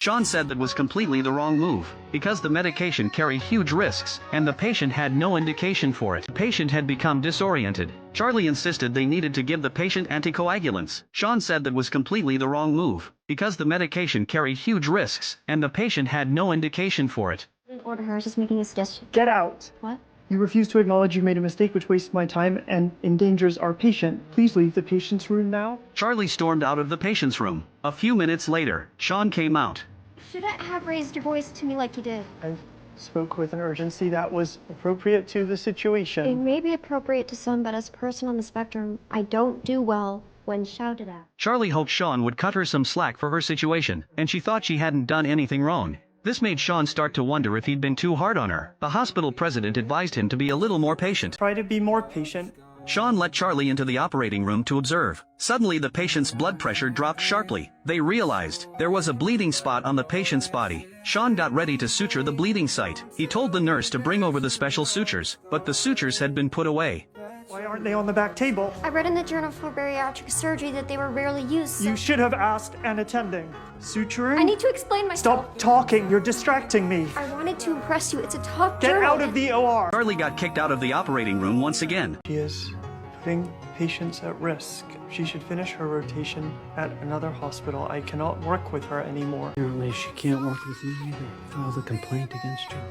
Shaun said that was completely the wrong move, because the medication carried huge risks, and the patient had no indication for it. The patient had become disoriented. Charlie insisted they needed to give the patient anticoagulants. Shaun said that was completely the wrong move, because the medication carried huge risks, and the patient had no indication for it. I didn't order her, I was just making a suggestion. Get out! What? You refuse to acknowledge you made a mistake which wastes my time and endangers our patient. Please leave the patient's room now. Charlie stormed out of the patient's room. A few minutes later, Shaun came out. Shouldn't have raised your voice to me like you did. I spoke with an urgency that was appropriate to the It situation. may be appropriate to some, but as a person on the spectrum, I don't do well when shouted at. Charlie hoped Shaun would cut her some slack for her situation, and she thought she hadn't done anything wrong. This made Shaun start to wonder if he'd been too hard on her. The hospital president advised him to be a little more patient. Try to be more patient. Shaun let Charlie into the operating room to observe. Suddenly the patient's blood pressure dropped sharply. They realized there was a bleeding spot on the patient's body. Shaun got ready to suture the bleeding site. He told the nurse to bring over the special sutures, but the sutures had been put away. Why aren't they on the back table? I read in the Journal for Bariatric Surgery that they were rarely used, so You should have asked an attending. Suturing? I need to explain myself. Stop talking, you're distracting me. I wanted to impress you. It's a top Get journal. out of the OR. Charlie got kicked out of the operating room once again. She is putting patients at risk. She should finish her rotation at another hospital. I cannot work with her anymore. Apparently she can't work with you either. Filed a complaint against you.